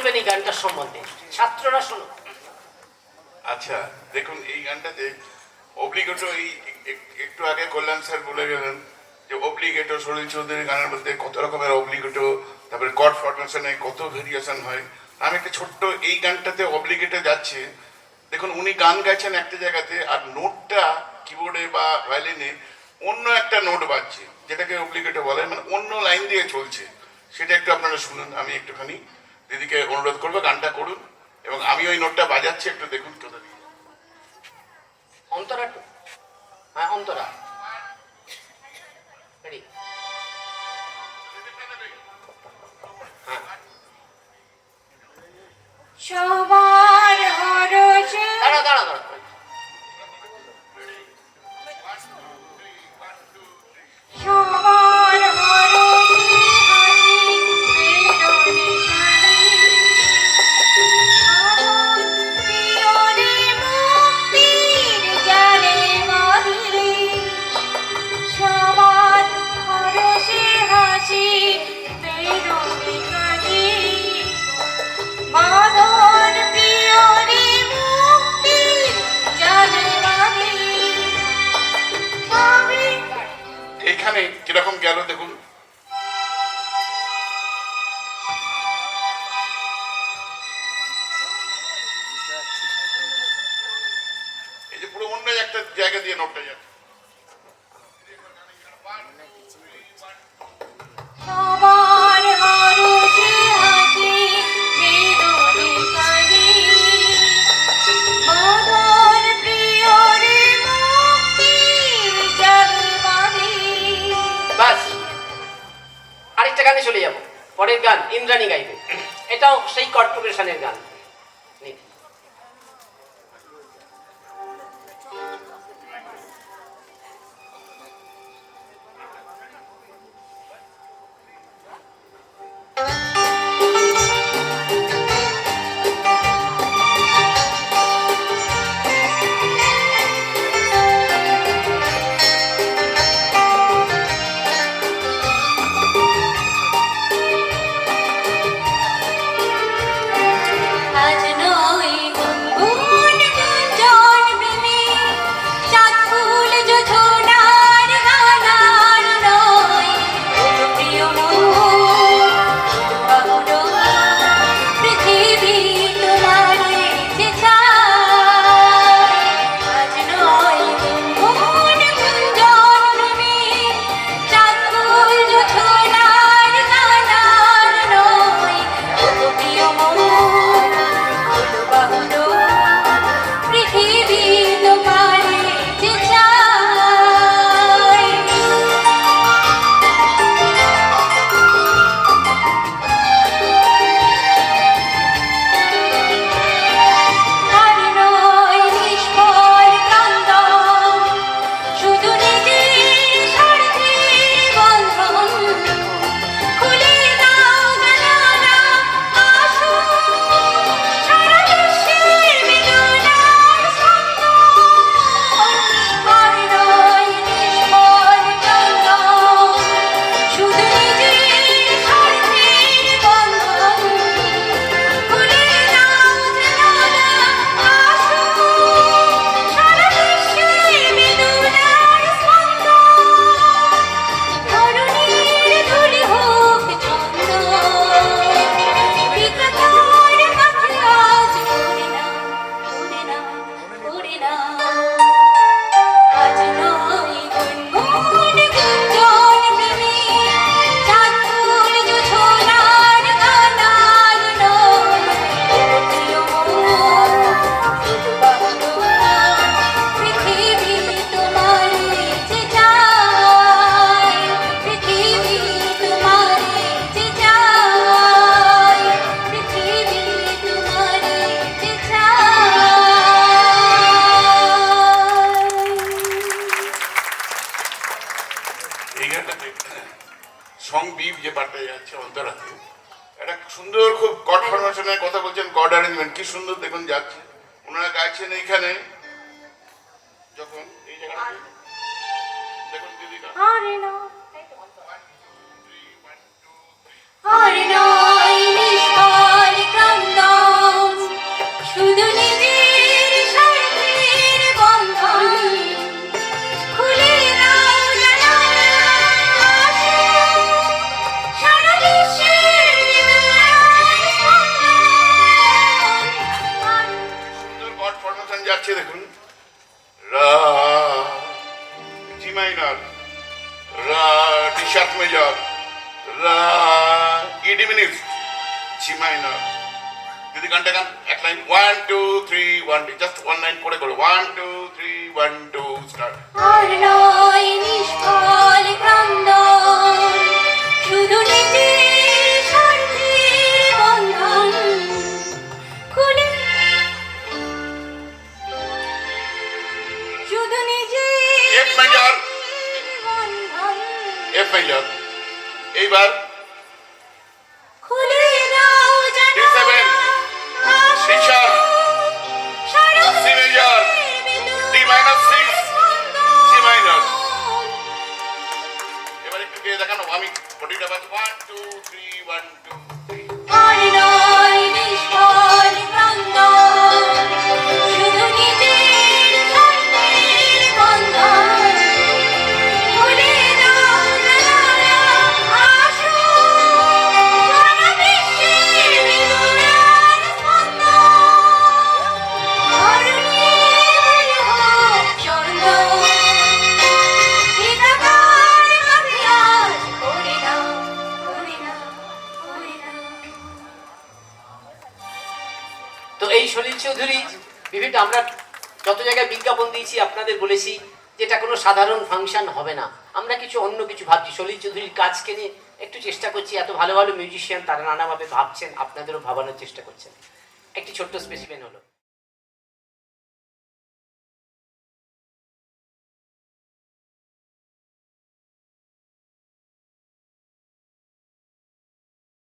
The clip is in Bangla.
বলবেন এই গানটার সম্বন্ধে? ছাত্ররা শোনো। আচ্ছা দেখুন, এই গানটাতে অব্লিগেটো, এই একটু আগে কল্যাণ স্যার বলে গেলেন যে অব্লিগেটো, সলিল চৌধুরীর গানের মধ্যে কত রকমের অব্লিগেটো, তারপরে কর্ড ফরমেশনে কত ভেরিয়েশন হয়। আমি একটা ছোট্ট এই গানটাতে অব্লিগেটো যাচ্ছে, দেখুন উনি গান গাইছেন একটা জায়গাতে আর নোটটা কিবোর্ডে বা ভায়োলিনে অন্য একটা নোট বাজছে, যেটাকে অব্লিগেটো বলে, মানে অন্য লাইন দিয়ে চলছে। সেটা একটু আপনারা শুনুন, আমি একটুখানি দিদিকে অনুরোধ করবো গানটা করুন, এবং আমি ওই নোটটা বাজাচ্ছি, একটু দেখুন কোথা দিয়ে। অন্তরা, হ্যাঁ অন্তরা, রেডি? হ্যাঁ। সবার হরষে দাঁড়া দাঁড়া দাঁড়া, সবার হরষে হাসি বেরোনে কালি মুক্তির জালে মাগিলে সবার হরষে হাসি বেরোনে কালি মাধর প্রিয়রে মুক্তির জালে মাগিলে আমি এইখানে কিরকম গেল দেখুন। এই যে পুরো অন্য একটা জায়গা দিয়ে নোটটা যাচ্ছে। সবার হরষে হাসি বেরোনে কালি মাধর প্রিয়রে মুক্তির জালে মাগিলে বাস। আরেকটা গানে চলে যাব। পরের গান ইন্দ্রাণী গাইবে, এটাও সেই কর্ড প্রোগ্রেশনের গান। নিন। আজ নয় গুনগুন গুঞ্জন প্রেমে চাঁদ ফুল যোছনার গানার নয় প্রিয় মন পৃথিবী তোমার যে চায় আজ নয় গুনগুন গুঞ্জন প্রেমে চাঁদ ফুল যোছনার গানার নয় প্রিয় মন পৃথিবী তোমার যে চায় আর নয় নিষ্ফল কান্দন শুধু নিজের স্বার্থে বন্ধন খুলে দাও জানালা আসুক সারা বিশ্বের বেদনার স্পন্দন আর নয় নিষ্ফল কান্দন শুধু নিজের স্বার্থে বন্ধন খুলে দাও জানালা আসুক সারা বিশ্বের বেদনার স্পন্দন ধরণীর ধুলি হোক চন্দন বিকটার মাঝে আজ উড়ে না আজ নয় গুনগুন গুঞ্জন প্রেমে চাঁদ ফুল যোছনার গানার নয় প্রিয় মন পৃথিবী তোমার যে চায় পৃথিবী তোমার যে চায় পৃথিবী তোমার যে চায় এই গানটাতে সং বিপ যে পার্টটা যাচ্ছে অন্তরাতে, একটা সুন্দর খুব কর্ড ফরমেশনের কথা বলছেন, কর্ড অ্যারেঞ্জমেন্ট কি সুন্দর দেখুন যাচ্ছে। ওনারা গাইছেন এইখানে যখন এই জায়গাটা দেখুন দিদিকা, আর নয় নিষ্ফল কান্দন minor, Ra, D sharp major, Ra, E diminished, G minor. যদি গানটা গান এক লাইন 1 2 3 1 2 জাস্ট ওয়ান লাইন পড়ে করো 1 2 3 1 2 স্টার্ট আর নয় নিষ্ফল ক্রন্দন, শুধু নিজের স্বার্থের বন্ধন খুলে, শুধু নিজের F major, বন্ধন F major, এইবার খুলে দাও জানা D7, D sharp, C major, D minor 6, G minor. এবার একটু গিয়ে দেখানো আমি বডিটা বাজে 1 2 3 1 2 3 আর নয় নিষ্ফল ক্রন্দন, শুধু নিজের স্বার্থের বন্ধন খুলে দাও জানালা, আসো সারা বিশ্বের বিদুরার স্পন্দন, ধরণীর হোক চন্দন, একাকার মাঝে আজ করে দাও, করে দাও, করে দাও। তো এই সলিল চৌধুরী বিভিন্ন আমরা যত জায়গায় বিজ্ঞাপন দিয়েছি আপনাদের বলেছি যে এটা কোনো সাধারণ ফাংশন হবে না, আমরা কিছু অন্য কিছু ভাবছি। সলিল চৌধুরীর কাজকে নিয়ে একটু চেষ্টা করছি, এত ভালো ভালো মিউজিশিয়ান তারা নানাভাবে ভাবছেন, আপনাদেরও ভাবানোর চেষ্টা করছেন। একটি ছোট্ট স্পেসিমেন হলো।